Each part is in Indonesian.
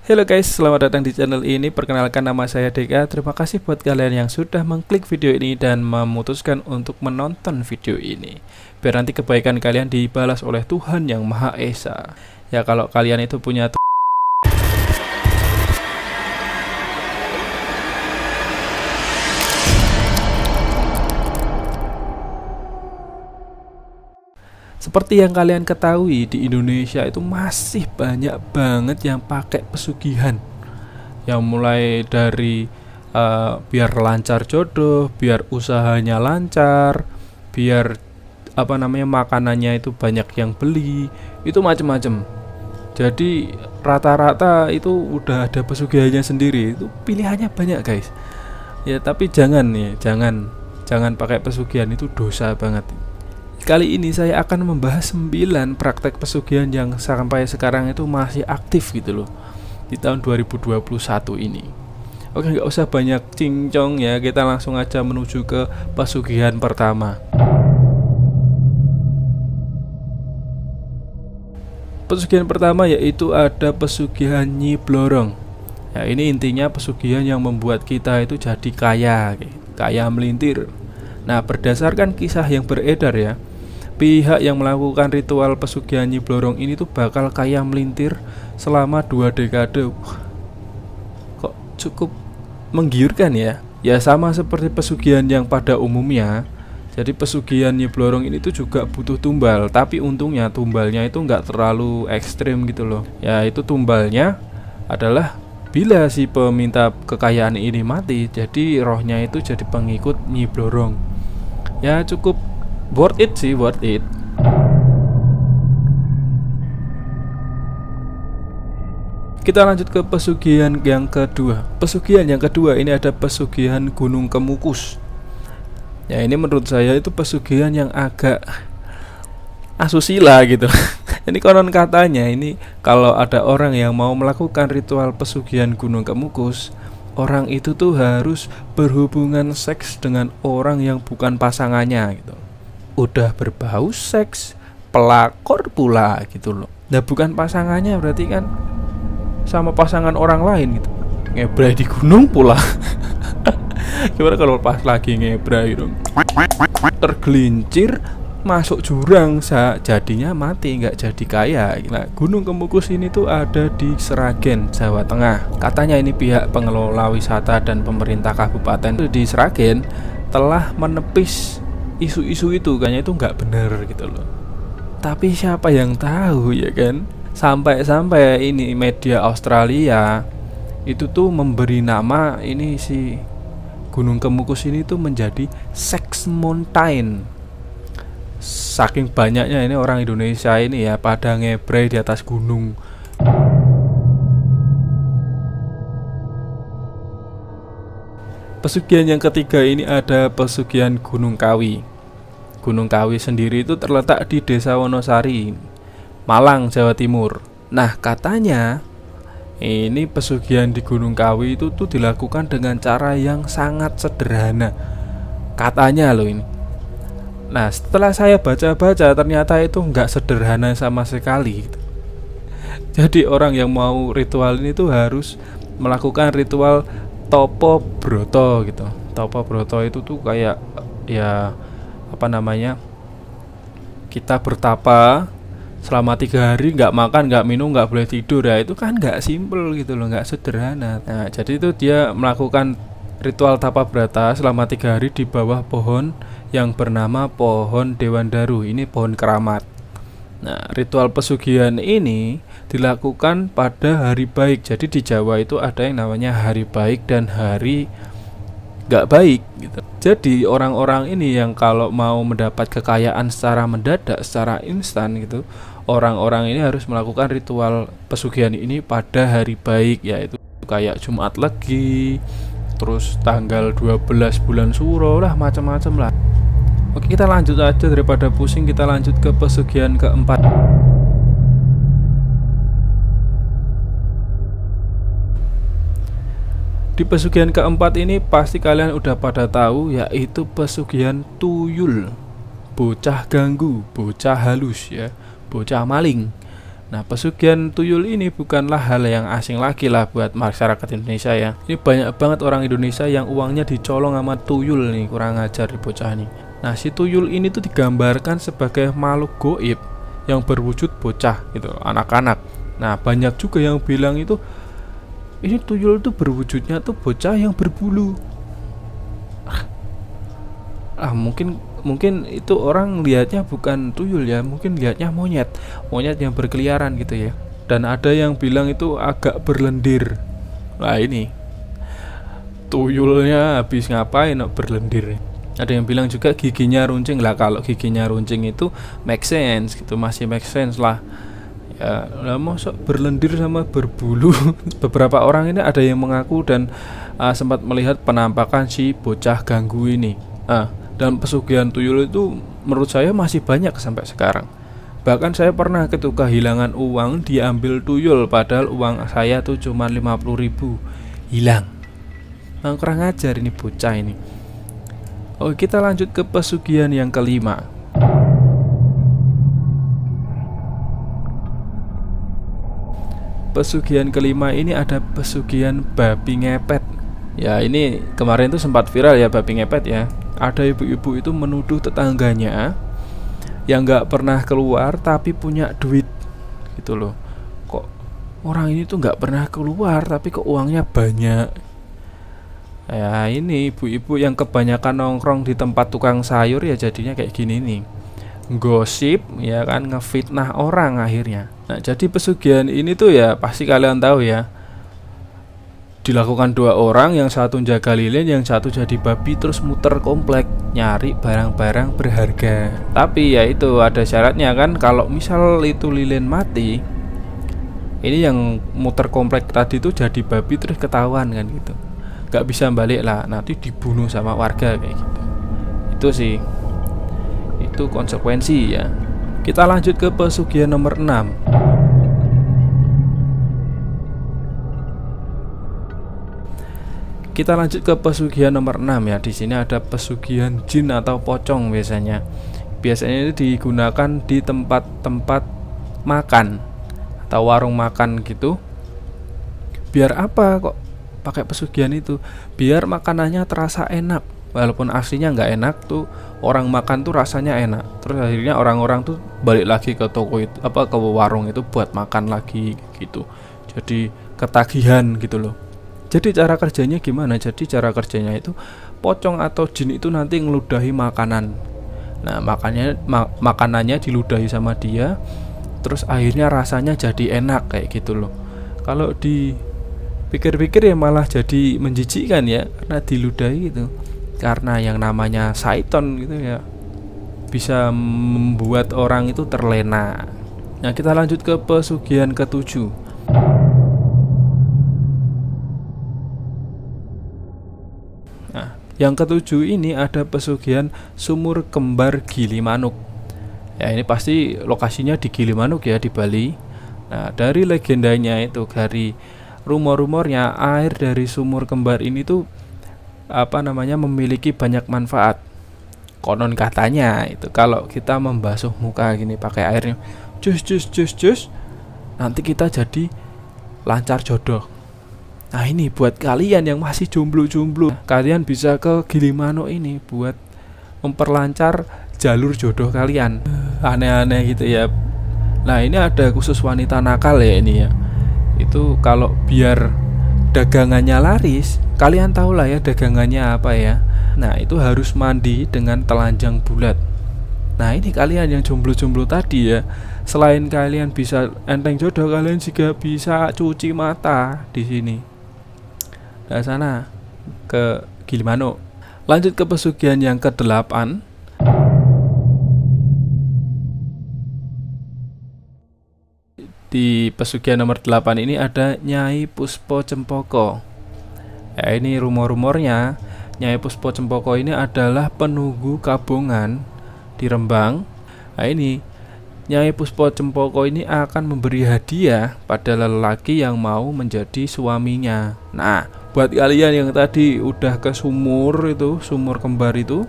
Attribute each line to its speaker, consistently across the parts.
Speaker 1: Halo guys, selamat datang di channel ini. Perkenalkan, nama saya Deka. Terima kasih buat kalian yang sudah mengklik video ini dan memutuskan untuk menonton video ini, biar nanti kebaikan kalian dibalas oleh Tuhan Yang Maha Esa. Ya, kalau kalian itu punya seperti yang kalian ketahui, di Indonesia itu masih banyak banget yang pakai pesugihan. Yang mulai dari biar lancar jodoh, biar usahanya lancar, biar makanannya itu banyak yang beli, itu macem-macem. Jadi rata-rata itu udah ada pesugihannya sendiri. Itu pilihannya banyak guys. Ya tapi jangan pakai pesugihan, itu dosa banget. Kali ini saya akan membahas 9 praktek pesugihan yang sampai sekarang itu masih aktif gitu loh di tahun 2021 ini. Oke, nggak usah banyak cincong ya, kita langsung aja menuju ke pesugihan pertama. Pesugihan pertama yaitu ada pesugihan Nyi Blorong. Ya, ini intinya pesugihan yang membuat kita itu jadi kaya melintir. Nah, berdasarkan kisah yang beredar ya, pihak yang melakukan ritual pesugihan Nyi Blorong ini tuh bakal kaya melintir selama 2 dekade. Kok cukup menggiurkan ya? Ya sama seperti pesugihan yang pada umumnya. Jadi pesugihan Nyi Blorong ini tuh juga butuh tumbal, tapi untungnya tumbalnya itu nggak terlalu ekstrim gitu loh. Ya itu tumbalnya adalah bila si peminta kekayaan ini mati, jadi rohnya itu jadi pengikut Nyi Blorong. Ya cukup worth it. Kita lanjut ke pesugihan yang kedua. Pesugihan yang kedua ini ada pesugihan Gunung Kemukus. Ya ini menurut saya itu pesugihan yang agak asusila gitu. Ini konon katanya ini kalau ada orang yang mau melakukan ritual pesugihan Gunung Kemukus, orang itu tuh harus berhubungan seks dengan orang yang bukan pasangannya gitu. Udah berbau seks, pelakor pula gitu loh. Nah bukan pasangannya berarti kan sama pasangan orang lain gitu. Ngebrai di gunung pula. Gimana kalau pas lagi ngebrai gitu, tergelincir masuk jurang, jadinya mati, nggak jadi kaya. Nah, Gunung Kemukus ini tuh ada di Sragen, Jawa Tengah. Katanya ini pihak pengelola wisata dan pemerintah kabupaten di Sragen telah menepis isu-isu itu, kayaknya itu nggak benar gitu loh. Tapi siapa yang tahu ya kan? Sampai ini media Australia itu tuh memberi nama ini si Gunung Kemukus ini tuh menjadi Sex Mountain. Saking banyaknya ini orang Indonesia ini ya pada ngebrai di atas gunung. Pesugihan yang ketiga ini ada pesugihan Gunung Kawi. Gunung Kawi sendiri itu terletak di Desa Wonosari, Malang, Jawa Timur. Nah, katanya ini pesugihan di Gunung Kawi itu tuh dilakukan dengan cara yang sangat sederhana. Katanya loh ini. Nah, setelah saya baca-baca ternyata itu nggak sederhana sama sekali gitu. Jadi orang yang mau ritual ini tuh harus melakukan ritual Topo Broto gitu. Topo Broto itu tuh kayak ya kita bertapa selama 3 hari, nggak makan, nggak minum, nggak boleh tidur. Ya itu kan nggak simple gitu loh, nggak sederhana. Nah jadi itu dia melakukan ritual tapa brata selama 3 hari di bawah pohon yang bernama pohon Dewandaru. Ini pohon keramat. Nah ritual pesugihan ini dilakukan pada hari baik. Jadi di Jawa itu ada yang namanya hari baik dan hari gak baik gitu. Jadi orang-orang ini yang kalau mau mendapat kekayaan secara mendadak, secara instan gitu, orang-orang ini harus melakukan ritual pesugihan ini pada hari baik, yaitu kayak Jumat Legi, terus tanggal 12 bulan Suro lah, macam-macam lah. Oke, kita lanjut aja daripada pusing, kita lanjut ke pesugihan keempat. Di pesugihan keempat ini pasti kalian udah pada tahu, yaitu pesugihan tuyul. Bocah ganggu, bocah halus ya, bocah maling. Nah, pesugihan tuyul ini bukanlah hal yang asing lagi lah buat masyarakat Indonesia ya. Ini banyak banget orang Indonesia yang uangnya dicolong sama tuyul nih, kurang ajar di bocah nih. Nah, si tuyul ini tuh digambarkan sebagai makhluk goib yang berwujud bocah gitu, anak-anak. Nah, banyak juga yang bilang itu ini tuyul tuh berwujudnya tuh bocah yang berbulu. Mungkin itu orang lihatnya bukan tuyul ya, mungkin lihatnya monyet yang berkeliaran gitu ya. Dan ada yang bilang itu agak berlendir. Nah, ini tuyulnya habis ngapain berlendir? Ada yang bilang juga giginya runcing lah. Kalau giginya runcing itu make sense gitu, masih make sense lah ya. Lah mosok berlendir sama berbulu. Beberapa orang ini ada yang mengaku dan sempat melihat penampakan si bocah ganggu ini. Dan pesugihan tuyul itu menurut saya masih banyak sampai sekarang. Bahkan saya pernah ketika kehilangan uang diambil tuyul, padahal uang saya tuh cuma 50.000 hilang. Nah, kurang ajar ini bocah ini. Oke, kita lanjut ke pesugihan yang kelima. Pesugihan kelima ini ada pesugihan babi ngepet. Ya, ini kemarin tuh sempat viral ya, babi ngepet ya. Ada ibu-ibu itu menuduh tetangganya yang gak pernah keluar tapi punya duit gitu loh. Kok orang ini tuh gak pernah keluar tapi kok uangnya banyak. Ya, ini ibu-ibu yang kebanyakan nongkrong di tempat tukang sayur ya jadinya kayak gini nih. Gosip ya kan, ngefitnah orang akhirnya. Nah, jadi pesugihan ini tuh ya pasti kalian tahu ya, dilakukan 2 orang, yang satu jaga lilin, yang satu jadi babi, terus muter komplek nyari barang-barang berharga. Tapi ya itu ada syaratnya kan, kalau misal itu lilin mati, ini yang muter komplek tadi tuh jadi babi terus ketahuan kan gitu, gak bisa balik lah, nanti dibunuh sama warga kayak gitu. Itu sih, itu konsekuensi ya. Kita lanjut ke pesugihan nomor 6. Kita lanjut ke pesugihan nomor 6 ya. Di sini ada pesugihan jin atau pocong biasanya. Biasanya itu digunakan di tempat-tempat makan atau warung makan gitu. Biar apa kok pakai pesugihan itu? Biar makanannya terasa enak. Walaupun aslinya nggak enak tuh, orang makan tuh rasanya enak. Terus akhirnya orang-orang tuh balik lagi ke toko itu, ke warung itu buat makan lagi gitu. Jadi ketagihan gitu loh. Jadi cara kerjanya gimana? Jadi cara kerjanya itu pocong atau jin itu nanti ngeludahi makanan. Nah, makanannya diludahi sama dia, terus akhirnya rasanya jadi enak kayak gitu loh. Kalau dipikir-pikir ya malah jadi menjijikkan ya, karena diludahi itu. Karena yang namanya syaiton gitu ya, bisa membuat orang itu terlena. Nah, kita lanjut ke pesugihan ke-7. Yang ke-7 ini ada pesugihan sumur kembar Gilimanuk. Ya, ini pasti lokasinya di Gilimanuk ya, di Bali. Nah, dari legendanya itu, dari rumor-rumornya, air dari sumur kembar ini tuh memiliki banyak manfaat. Konon katanya itu kalau kita membasuh muka gini pakai airnya, jus, nanti kita jadi lancar jodoh. Nah, ini buat kalian yang masih jomblo-jomblo, kalian bisa ke Gilimanuk ini buat memperlancar jalur jodoh kalian. Aneh-aneh gitu ya. Nah, ini ada khusus wanita nakal ya ini ya. Itu kalau biar dagangannya laris, kalian tahu lah ya dagangannya apa ya. Nah, itu harus mandi dengan telanjang bulat. Nah, ini kalian yang jomblo-jomblo tadi ya, selain kalian bisa enteng jodoh, kalian juga bisa cuci mata di sini. Nah, sana ke Gilimanuk. Lanjut ke pesugihan yang ke-8. Di pesugihan nomor 8 ini ada Nyai Puspo Cempoko. Ya, ini rumor-rumornya Nyai Puspo Cempoko ini adalah penunggu kabongan di Rembang. Nah, ini Nyai Puspo Cempoko ini akan memberi hadiah pada lelaki yang mau menjadi suaminya. Nah, buat kalian yang tadi udah ke sumur kembar itu,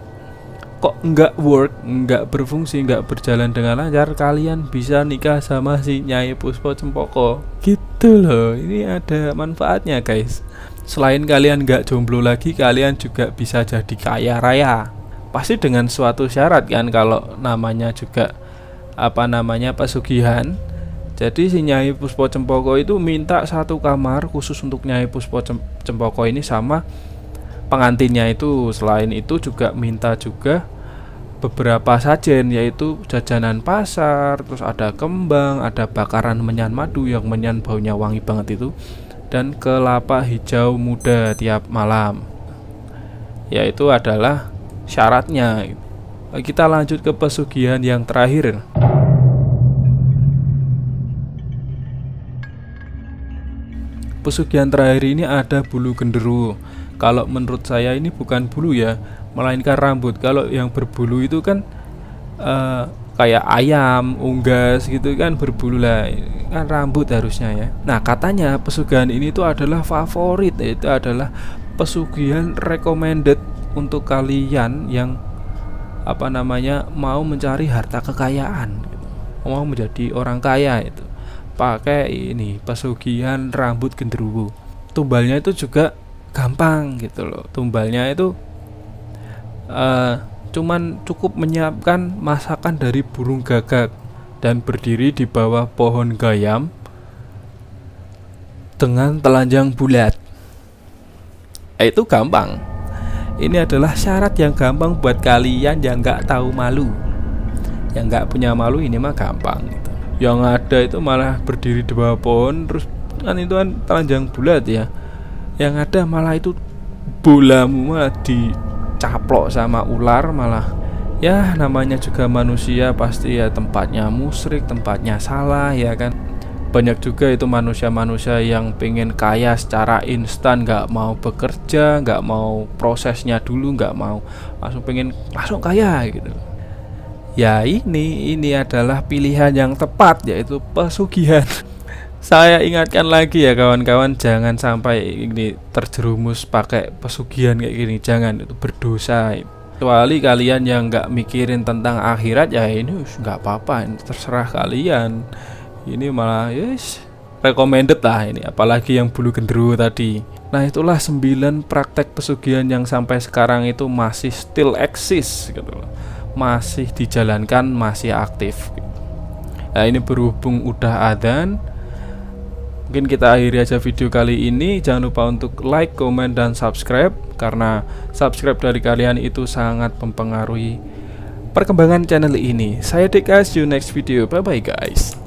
Speaker 1: kok nggak work, nggak berfungsi, nggak berjalan dengan lancar, kalian bisa nikah sama si Nyai Puspo Cempoko gitu loh. Ini ada manfaatnya guys. Selain kalian nggak jomblo lagi, kalian juga bisa jadi kaya raya. Pasti dengan suatu syarat kan, kalau namanya juga pesugihan. Jadi si Nyai Puspo Cempoko itu minta satu kamar khusus untuk Nyai Puspo Cempoko ini sama pengantinnya itu. Selain itu juga minta juga beberapa sajen, yaitu jajanan pasar, terus ada kembang, ada bakaran menyan madu yang menyan baunya wangi banget itu, dan kelapa hijau muda tiap malam. Yaitu adalah syaratnya. Kita lanjut ke pesugihan yang terakhir. Pesugihan terakhir ini ada bulu genderuwo. Kalau menurut saya ini bukan bulu ya, melainkan rambut. Kalau yang berbulu itu kan kayak ayam, unggas gitu kan berbulu lah, kan rambut harusnya ya. Nah katanya pesugihan ini tuh adalah favorit, itu adalah pesugihan recommended untuk kalian yang mau mencari harta kekayaan gitu. Mau menjadi orang kaya itu pakai ini pesugihan rambut genderuwo. Tumbalnya itu juga gampang gitu loh. Tumbalnya itu cuman cukup menyiapkan masakan dari burung gagak dan berdiri di bawah pohon gayam dengan telanjang bulat. Itu gampang. Ini adalah syarat yang gampang buat kalian yang nggak tahu malu, yang nggak punya malu. Ini mah gampang gitu. Yang ada itu malah berdiri di bawah pohon, terus kan itu kan telanjang bulat ya. Yang ada malah itu bolamu malah dicaplok sama ular malah. Ya namanya juga manusia, pasti ya tempatnya musyrik, tempatnya salah ya kan. Banyak juga itu manusia-manusia yang pengen kaya secara instan, gak mau bekerja, gak mau prosesnya dulu, gak mau pengen langsung kaya gitu. Ya ini adalah pilihan yang tepat, yaitu pesugihan. Saya ingatkan lagi ya kawan-kawan, jangan sampai ini terjerumus pakai pesugihan kayak gini. Jangan, itu berdosa. Kecuali kalian yang nggak mikirin tentang akhirat, ya ini nggak apa-apa, ini terserah kalian. Ini malah recommended lah ini, apalagi yang bulu genderuwo tadi. Nah itulah 9 praktek pesugihan yang sampai sekarang itu masih still exist gitu loh. Masih dijalankan, masih aktif. Nah ini berhubung udah adzan, mungkin kita akhiri aja video kali ini. Jangan lupa untuk like, comment, dan subscribe, karena subscribe dari kalian itu sangat mempengaruhi perkembangan channel ini. Saya Deka, see you next video, bye bye guys.